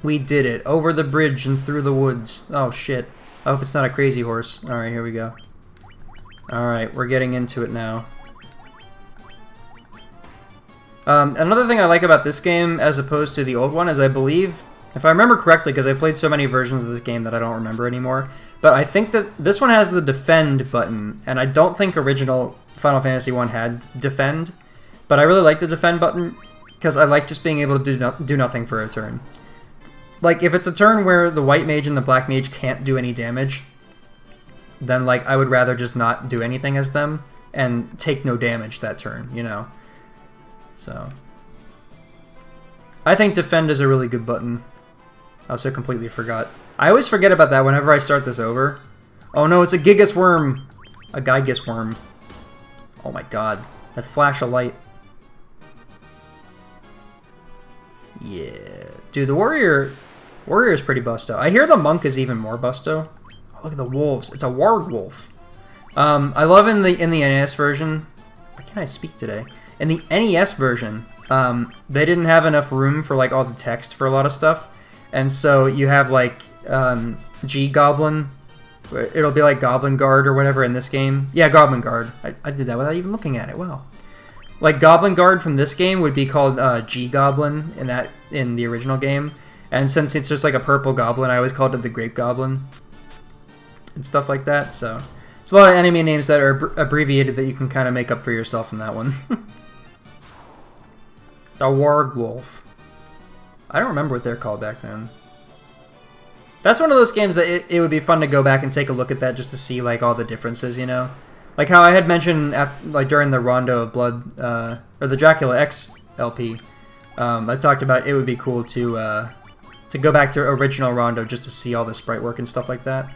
We did it. Over the bridge and through the woods. Oh, shit. I hope it's not a crazy horse. Alright, here we go. Alright, we're getting into it now. Another thing I like about this game, as opposed to the old one, is I believe, if I remember correctly, because I've played so many versions of this game that I don't remember anymore, but I think that this one has the defend button, and I don't think original Final Fantasy 1 had defend, but I really like the defend button, because I like just being able to do nothing for a turn. Like, if it's a turn where the white mage and the black mage can't do any damage, then, like, I would rather just not do anything as them and take no damage that turn, you know? So, I think defend is a really good button. I also completely forgot. I always forget about that whenever I start this over. Oh no, it's a Gigas Worm! A Gigas Worm. Oh my god. That flash of light. Yeah. Dude, the warrior is pretty busto. I hear the monk is even more busto. Oh, look at the wolves. It's a warg wolf. I love in the NES version. Why can't I speak today? In the NES version, they didn't have enough room for like all the text for a lot of stuff, and so you have like G Goblin. It'll be like Goblin Guard or whatever in this game. Yeah, Goblin Guard. I did that without even looking at it. Wow. Like Goblin Guard from this game would be called G Goblin in the original game, and since it's just like a purple goblin, I always called it the Grape Goblin and stuff like that. So it's a lot of enemy names that are abbreviated that you can kind of make up for yourself in that one. The Warg Wolf. I don't remember what they're called back then. That's one of those games that it would be fun to go back and take a look at that just to see like all the differences, you know? Like how I had mentioned like during the Rondo of Blood, or the Dracula X LP, I talked about it would be cool to go back to original Rondo just to see all the sprite work and stuff like that.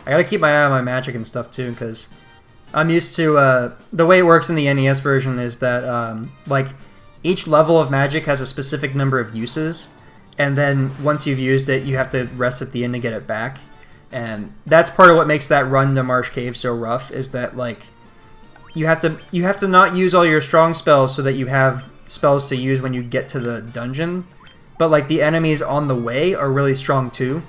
I gotta keep my eye on my magic and stuff too, because I'm used to, the way it works in the NES version is that, like, each level of magic has a specific number of uses, and then once you've used it, you have to rest at the end to get it back. And that's part of what makes that run to Marsh Cave so rough, is that, like, you have to not use all your strong spells so that you have spells to use when you get to the dungeon, but, like, the enemies on the way are really strong too.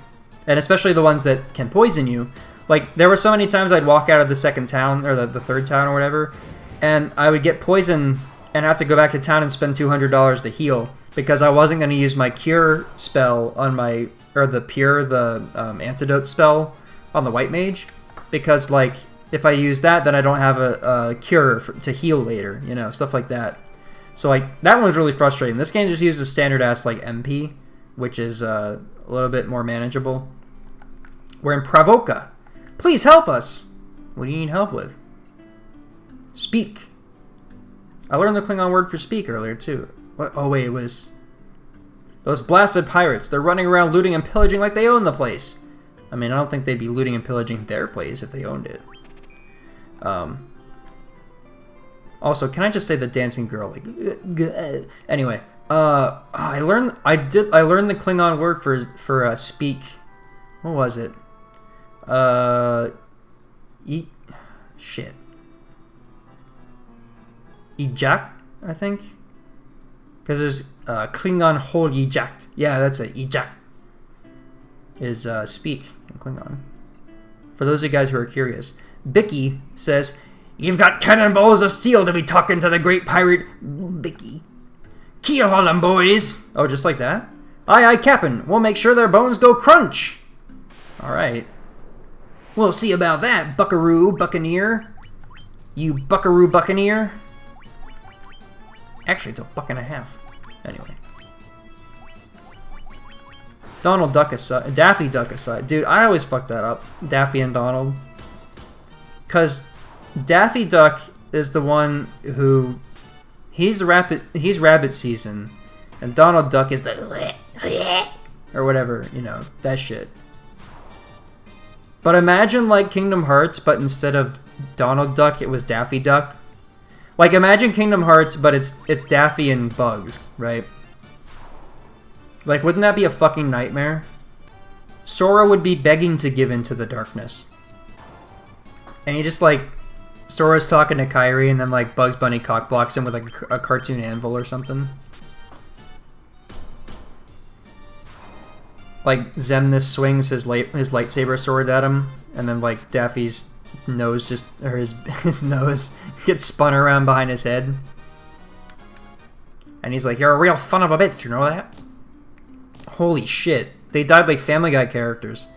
And especially the ones that can poison you. Like, there were so many times I'd walk out of the second town, or the third town or whatever, and I would get poisoned and have to go back to town and spend $200 to heal, because I wasn't going to use my cure spell on my, or the antidote spell on the white mage, because, like, if I use that, then I don't have a cure to heal later, you know, stuff like that. So, like, that one was really frustrating. This game just uses standard-ass, like, MP, which is a little bit more manageable. We're in Pravoka. Please help us! What do you need help with? Speak. I learned the Klingon word for speak earlier, too. What? Oh, wait, it was... Those blasted pirates. They're running around looting and pillaging like they own the place. I mean, I don't think they'd be looting and pillaging their place if they owned it. Also, can I just say the dancing girl? Like, anyway, I learned the Klingon word for speak. What was it? Shit. Eject, I think. Because there's Klingon hol eject. Yeah, that's it. Eject is speak in Klingon. For those of you guys who are curious, Bicky says, "You've got cannonballs of steel to be talking to the great pirate Bicky. Keel haul 'em, boys." Oh, just like that? Aye, aye, Captain. We'll make sure their bones go crunch. Alright. We'll see about that, Buckaroo Buccaneer. You Buckaroo Buccaneer. Actually, it's $1.50. Anyway. Donald Duck aside. Daffy Duck aside. Dude, I always fuck that up. Daffy and Donald. Because Daffy Duck is the one who... He's rabbit season. And Donald Duck is the... Or whatever, you know, that shit. But imagine, like, Kingdom Hearts, but instead of Donald Duck, it was Daffy Duck. Like, imagine Kingdom Hearts, but it's Daffy and Bugs, right? Like, wouldn't that be a fucking nightmare? Sora would be begging to give into the darkness. And he just, like, Sora's talking to Kairi, and then like Bugs Bunny cockblocks him with like a cartoon anvil or something. Like Xemnas swings his lightsaber sword at him, and then like Daffy's nose his nose gets spun around behind his head, and he's like, "You're a real son of a bitch," you know that? Holy shit! They died like Family Guy characters.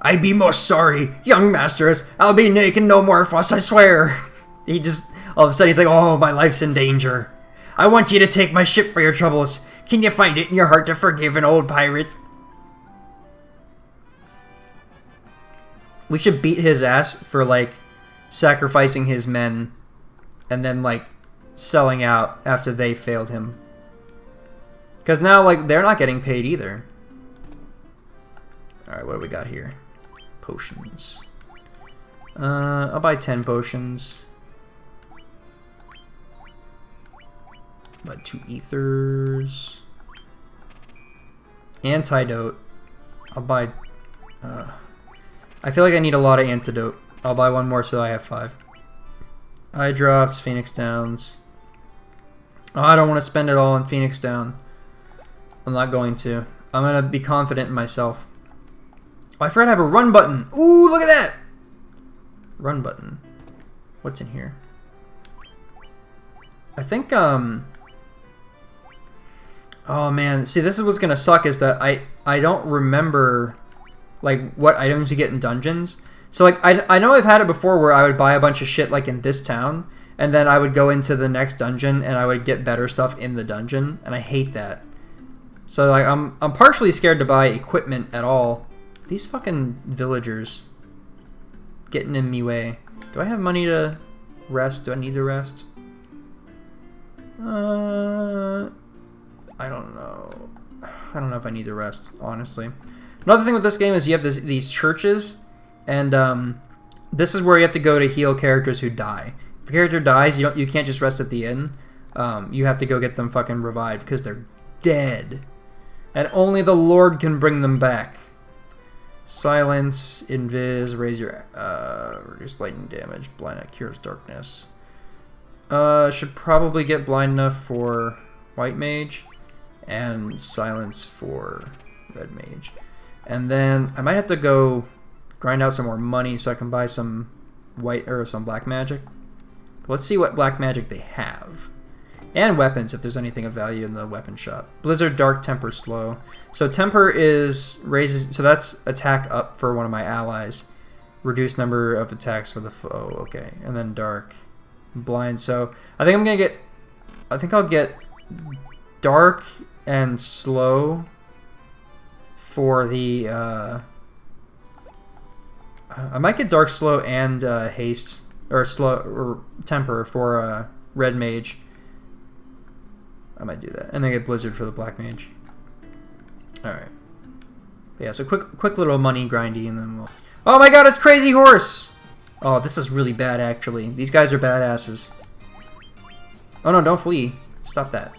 I'd be most sorry, young masters. I'll be making no more fuss, I swear. He just all of a sudden he's like, "Oh, my life's in danger. I want you to take my ship for your troubles. Can you find it in your heart to forgive an old pirate?" We should beat his ass for, like, sacrificing his men and then, like, selling out after they failed him. Because now, like, they're not getting paid either. Alright, what do we got here? Potions. I'll buy 10 potions. Buy 2 ethers. Antidote. I'll buy... I feel like I need a lot of antidote. I'll buy 1 more so I have 5. Eye drops, Phoenix Downs. Oh, I don't want to spend it all on Phoenix Down. I'm not going to. I'm going to be confident in myself. Oh, I forgot I have a run button. Ooh, look at that! Run button. What's in here? I think, Oh man, see, this is what's going to suck is that I don't remember... like what items you get in dungeons. So like I know I've had it before where I would buy a bunch of shit like in this town, and then I would go into the next dungeon and I would get better stuff in the dungeon, and I hate that. So like I'm partially scared to buy equipment at all. These fucking villagers getting in me way. Do I have money to rest? Do I need to rest? I don't know. I don't know if I need to rest, honestly. Another thing with this game is you have these churches, and this is where you have to go to heal characters who die. If a character dies, you can't just rest at the inn. You have to go get them fucking revived because they're dead, and only the Lord can bring them back. Silence, invis, raise your reduce lightning damage, blind that cures darkness. Should probably get blind enough for white mage, and silence for red mage. And then I might have to go grind out some more money so I can buy some white or some black magic. But let's see what black magic they have. And weapons, if there's anything of value in the weapon shop. Blizzard, Dark, Temper, Slow. So Temper is raises, so that's attack up for one of my allies. Reduce number of attacks for the foe. Okay, and then Dark, Blind. So I think I'll get Dark and Slow for the, I might get Dark, Slow, and Haste, or Slow, or Temper for Red Mage. I might do that. And then get Blizzard for the Black Mage. Alright. Yeah, so quick little money grindy, and then we'll... Oh my god, it's Crazy Horse! Oh, this is really bad, actually. These guys are badasses. Oh no, don't flee. Stop that.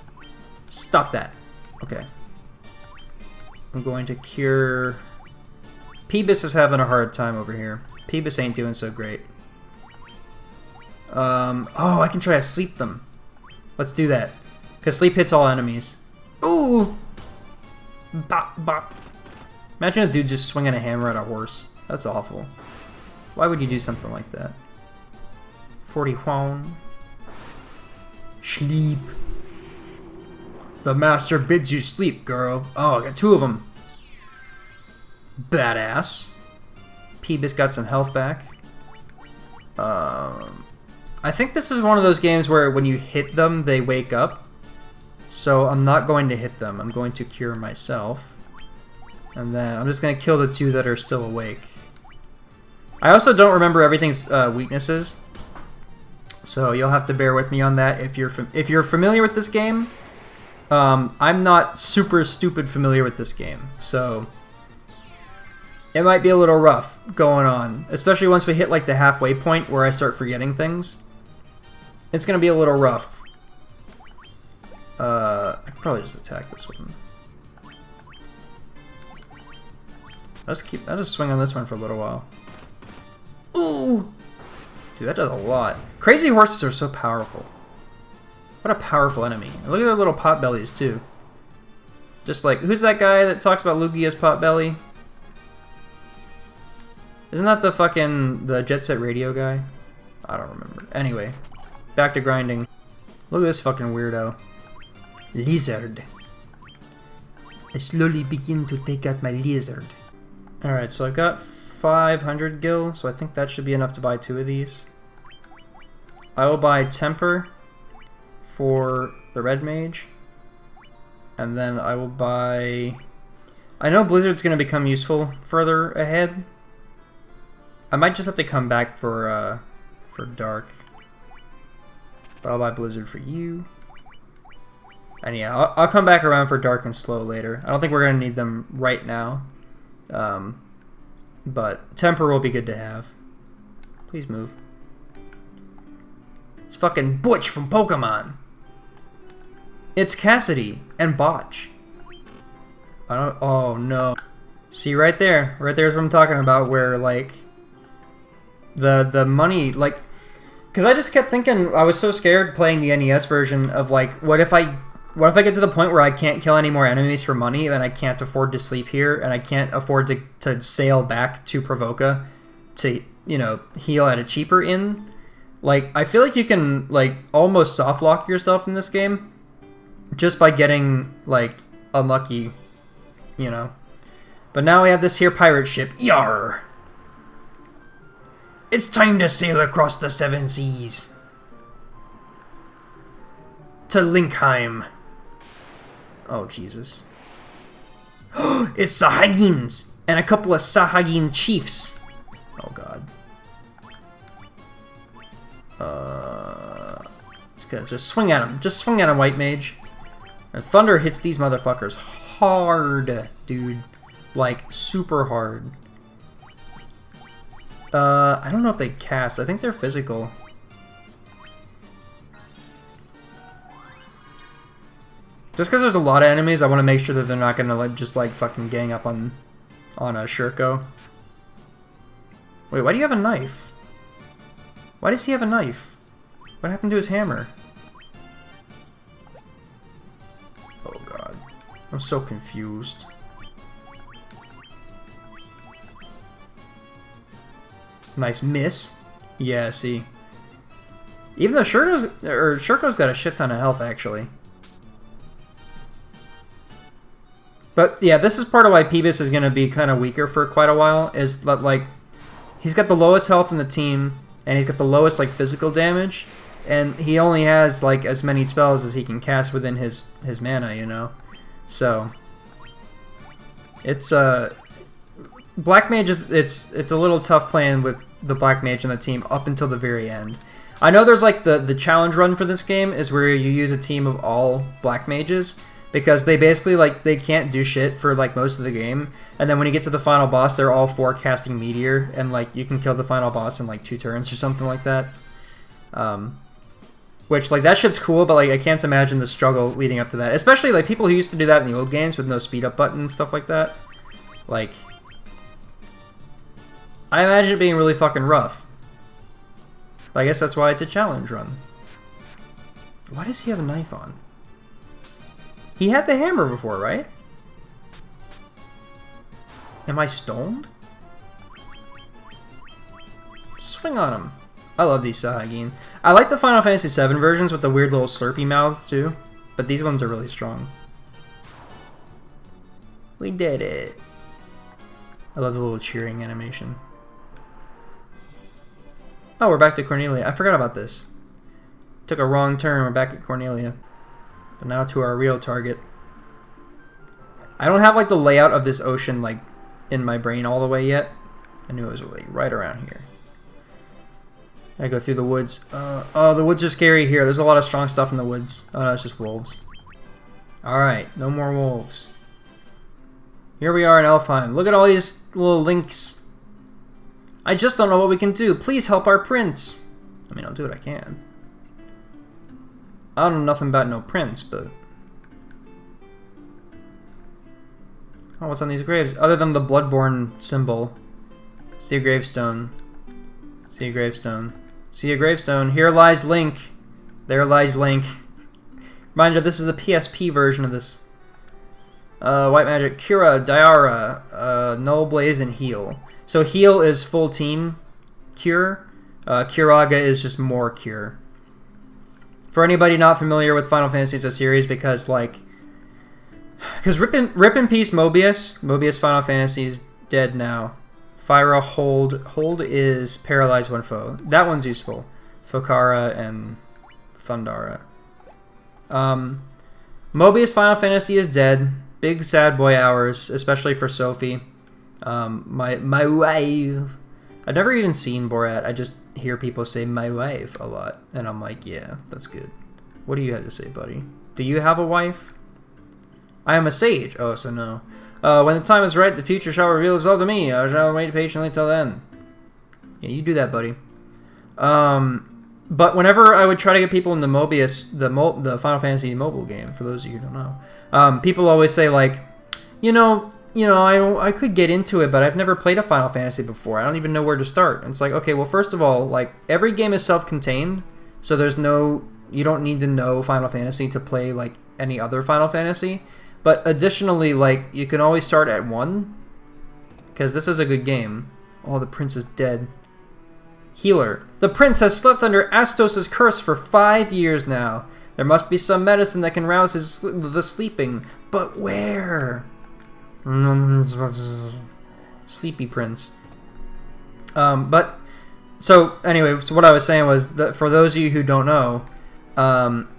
Stop that. Okay. I'm going to cure... Peebus is having a hard time over here. Peebus ain't doing so great. Oh, I can try to sleep them. Let's do that. Because sleep hits all enemies. Ooh! Bop, bop. Imagine a dude just swinging a hammer at a horse. That's awful. Why would you do something like that? 41. Sleep. The master bids you sleep, girl. Oh, I got 2 of them. Badass. Peebus got some health back. I think this is one of those games where when you hit them, they wake up. So I'm not going to hit them. I'm going to cure myself. And then I'm just going to kill the 2 that are still awake. I also don't remember everything's weaknesses. So you'll have to bear with me on that if you're familiar with this game. I'm not super stupid familiar with this game. So it might be a little rough going on. Especially once we hit like the halfway point where I start forgetting things. It's going to be a little rough. I could probably just attack this one. I'll just swing on this one for a little while. Ooh! Dude, that does a lot. Crazy horses are so powerful. What a powerful enemy. And look at their little pot bellies, too. Just like, who's that guy that talks about Lugia's pot belly? Isn't that the Jet Set Radio guy? I don't remember. Anyway, back to grinding. Look at this fucking weirdo. Lizard. I slowly begin to take out my lizard. Alright, so I've got 500 gil, so I think that should be enough to buy 2 of these. I will buy Temper for the red mage. And then I will buy... I know Blizzard's going to become useful further ahead. I might just have to come back for Dark. But I'll buy Blizzard for you. And yeah, I'll come back around for Dark and Slow later. I don't think we're going to need them right now. But Temper will be good to have. Please move. It's fucking Butch from Pokemon. It's Cassidy and Botch. I don't... Oh, no. See, right there. Right there is what I'm talking about, where, like... The money, like... Because I just kept thinking... I was so scared playing the NES version of, like, what if I get to the point where I can't kill any more enemies for money, and I can't afford to sleep here, and I can't afford to sail back to Provoca to, you know, heal at a cheaper inn? Like, I feel like you can, like, almost soft lock yourself in this game just by getting, like, unlucky, you know. But now we have this here pirate ship. Yarr! It's time to sail across the 7 seas. To Linkheim. Oh, Jesus. It's Sahagins! And a couple of Sahagin chiefs. Oh, God. Just swing at him. Just swing at him, White Mage. And Thunder hits these motherfuckers hard, dude. Like, super hard. I don't know if they cast. I think they're physical. Just because there's a lot of enemies, I want to make sure that they're not going to like just like fucking gang up on a Shurko. Wait, why do you have a knife? Why does he have a knife? What happened to his hammer? Oh, God. I'm so confused. Nice miss. Yeah, see. Even though Shurko's got a shit ton of health, actually. But, yeah, this is part of why Peebus is going to be kind of weaker for quite a while, is that, like, he's got the lowest health in the team, and he's got the lowest, like, physical damage, and he only has, like, as many spells as he can cast within his mana, you know? So, it's, Black Mage is, it's a little tough playing with the Black Mage in the team up until the very end. I know there's, like, the challenge run for this game is where you use a team of all Black Mages, because they basically, like, they can't do shit for, like, most of the game. And then when you get to the final boss, they're all 4 casting Meteor. And, like, you can kill the final boss in, like, 2 turns or something like that. Which, like, that shit's cool, but, like, I can't imagine the struggle leading up to that. Especially, like, people who used to do that in the old games with no speed-up button and stuff like that. Like, I imagine it being really fucking rough. But I guess that's why it's a challenge run. Why does he have a knife on? He had the hammer before, right? Am I stoned? Swing on him. I love these Sahagin. I like the Final Fantasy VII versions with the weird little slurpy mouths too, but these ones are really strong. We did it. I love the little cheering animation. Oh, we're back to Cornelia. I forgot about this. Took a wrong turn. We're back at Cornelia. But now to our real target. I don't have like the layout of this ocean like in my brain all the way yet. I knew it was like right around here. I go through the woods. Oh, the woods are scary here. There's a lot of strong stuff in the woods. Oh no, it's just wolves. Alright, no more wolves. Here we are in Elfheim. Look at all these little links. I just don't know what we can do. Please help our prince. I mean, I'll do what I can. I don't know nothing about no prince, but... Oh, what's on these graves? Other than the Bloodborne symbol. See a gravestone. See a gravestone. See a gravestone. Here lies Link. There lies Link. Reminder, this is the PSP version of this. White Magic, Cura, Diara, Null Blaze, and Heal. So Heal is full team Cure. Curaga is just more Cure. For anybody not familiar with Final Fantasy as a series, because Rip in Peace Mobius Final Fantasy is dead now. Fyra Hold is Paralyze One Foe. That one's useful. Fokara and Thundara. Mobius Final Fantasy is dead. Big sad boy hours, especially for Sophie. My wife. I've never even seen Borat. I just hear people say my wife a lot. And I'm like, yeah, that's good. What do you have to say, buddy? Do you have a wife? I am a sage. Oh, so no. When the time is right, the future shall reveal itself to me. I shall wait patiently till then. Yeah, you do that, buddy. But whenever I would try to get people into Mobius, the Final Fantasy mobile game, for those of you who don't know, people always say like, I could get into it, but I've never played a Final Fantasy before. I don't even know where to start. And it's like, okay, well, first of all, like every game is self-contained, so you don't need to know Final Fantasy to play like any other Final Fantasy. But additionally, like you can always start at 1, because this is a good game. Oh, the prince is dead. Healer. The prince has slept under Astos' curse for 5 years now. There must be some medicine that can rouse the sleeping. But where? Sleepy prince. So anyway, so what I was saying was that for those of you who don't know,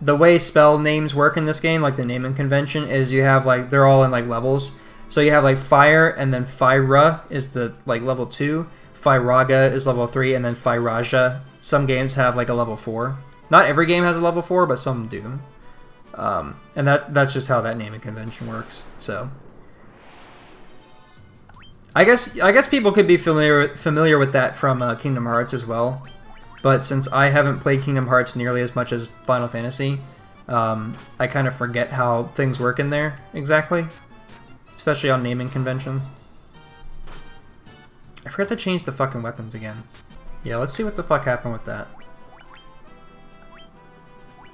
the way spell names work in this game, like the naming convention, is you have like, they're all in like levels. So you have like fire, and then Fyra is the like level 2. Fyraga is level 3, and then Fyraja. Some games have like a level 4. Not every game has a level 4, but some do. And that's just how that naming convention works. So I guess people could be familiar with that from Kingdom Hearts as well. But since I haven't played Kingdom Hearts nearly as much as Final Fantasy, I kind of forget how things work in there exactly, especially on naming convention. I forgot to change the fucking weapons again. Yeah, let's see what the fuck happened with that.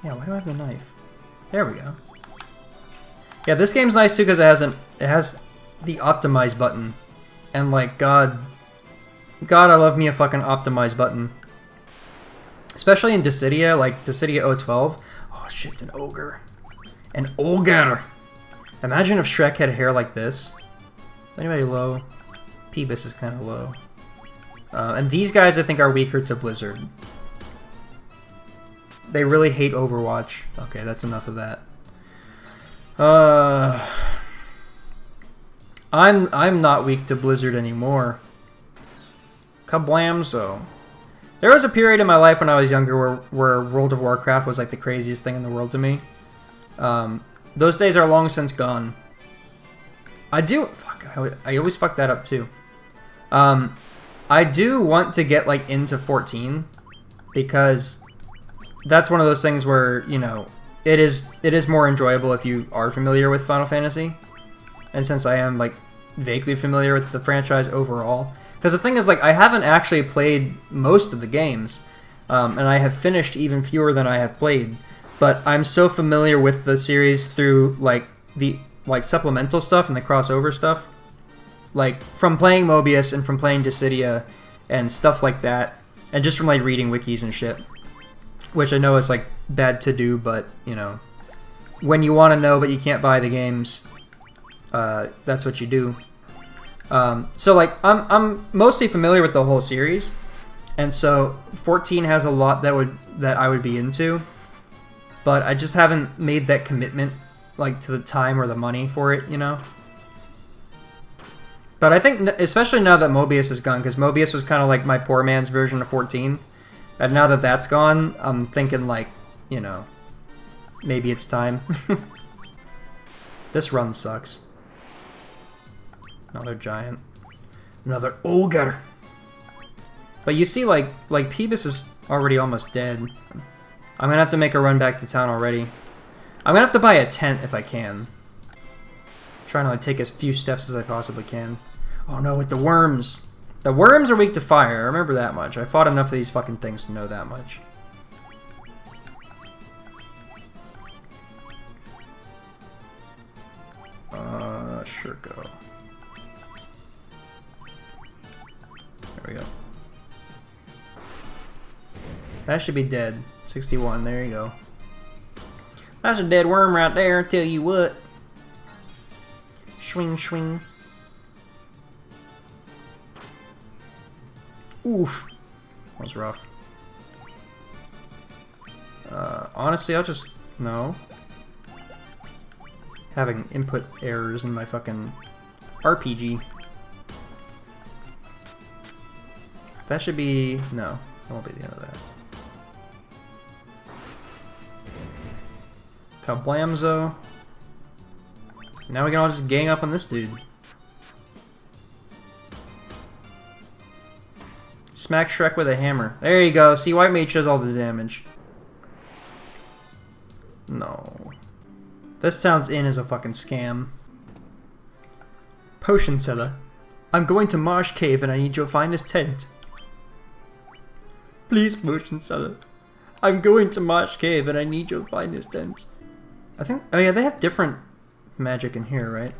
Yeah, why do I have the knife? There we go. Yeah, this game's nice too because it has the optimize button, and like God, I love me a fucking optimize button. Especially in Dissidia, like Dissidia 012. Oh shit, it's an ogre. An ogre! Imagine if Shrek had hair like this. Is anybody low? Peebus is kind of low. And these guys, I think, are weaker to Blizzard. They really hate Overwatch. Okay, that's enough of that. I'm not weak to Blizzard anymore. Kablamso. There was a period in my life when I was younger where World of Warcraft was like the craziest thing in the world to me. Those days are long since gone. I always fuck that up too. I do want to get like into 14 because that's one of those things where, you know, it is more enjoyable if you are familiar with Final Fantasy. And since I am like vaguely familiar with the franchise overall, because the thing is, like, I haven't actually played most of the games, and I have finished even fewer than I have played. But I'm so familiar with the series through like the supplemental stuff and the crossover stuff, like from playing Mobius and from playing Dissidia and stuff like that, and just from like reading wikis and shit, which I know is like bad to do, but you know, when you want to know but you can't buy the games, that's what you do. So like I'm mostly familiar with the whole series, and so 14 has a lot that I would be into, but I just haven't made that commitment like to the time or the money for it, you know. But I think especially now that Mobius is gone, because Mobius was kind of like my poor man's version of 14, and now that that's gone, I'm thinking like, you know, maybe it's time. This run sucks. Another giant. Another ogre. But you see, like Peebus is already almost dead. I'm gonna have to make a run back to town already. I'm gonna have to buy a tent if I can. Trying to like take as few steps as I possibly can. Oh no, with the worms. The worms are weak to fire. I remember that much. I fought enough of these fucking things to know that much. Sure go. There we go. That should be dead. 61. There you go. That's a dead worm right there. I tell you what. Swing, swing. Oof. That was rough. Honestly, I'll just... No. Having input errors in my fucking RPG. That should be... No. That won't be the end of that. Kablamzo. Now we can all just gang up on this dude. Smack Shrek with a hammer. There you go. See, White Mage does all the damage. No. This sounds in as a fucking scam. Potion seller. I'm going to Marsh Cave and I need your finest tent. Please, potion seller. I'm going to Marsh Cave and I need your finest tent. I think... Oh yeah, they have different magic in here, right?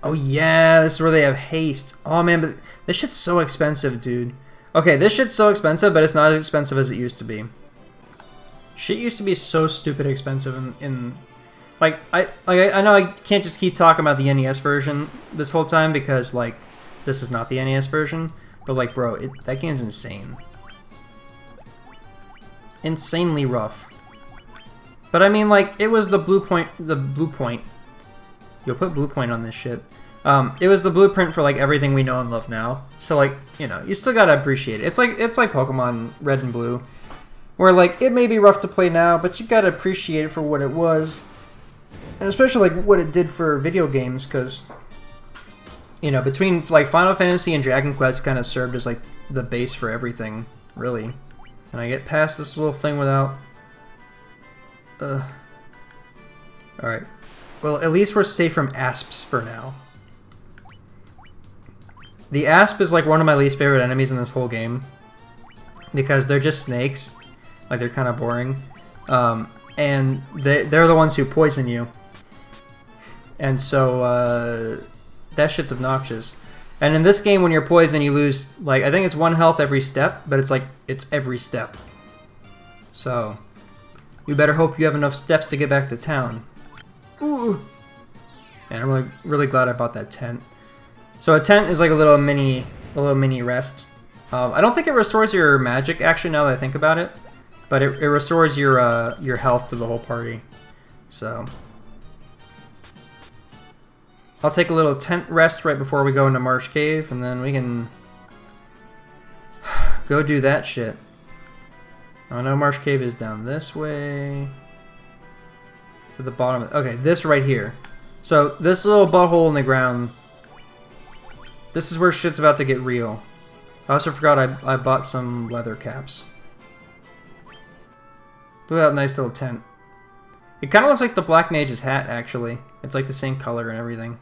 Oh yeah, this is where they have haste. Oh man, but this shit's so expensive, dude. Okay, this shit's so expensive, but it's not as expensive as it used to be. Shit used to be so stupid expensive in like I know I can't just keep talking about the NES version this whole time because like this is not the NES version, but like bro, that game's insane. Insanely rough. But I mean like it was the blue point. You'll put blue point on this shit. It was the blueprint for like everything we know and love now. So like, you know, you still gotta appreciate it. It's like Pokemon Red and Blue. Where, like, it may be rough to play now, but you gotta appreciate it for what it was. And especially, like, what it did for video games, because, you know, between, like, Final Fantasy and Dragon Quest kind of served as, like, the base for everything, really. And I get past this little thing without... Alright. Well, at least we're safe from asps for now. The asp is, like, one of my least favorite enemies in this whole game. Because they're just snakes. Like, they're kind of boring. And they're the ones who poison you. And so, that shit's obnoxious. And in this game, when you're poisoned, you lose, like, I think it's 1 health every step, but it's like, it's every step. So, you better hope you have enough steps to get back to town. Ooh! And I'm really glad I bought that tent. So a tent is like a little mini rest. I don't think it restores your magic, actually, now that I think about it. But it restores your health to the whole party. So I'll take a little tent rest right before we go into Marsh Cave, and then we can go do that shit. I know Marsh Cave is down this way. To the bottom. Okay, this right here. So this little butthole in the ground. This is where shit's about to get real. I also forgot I bought some leather caps. Look at that nice little tent. It kind of looks like the Black Mage's hat, actually. It's like the same color and everything.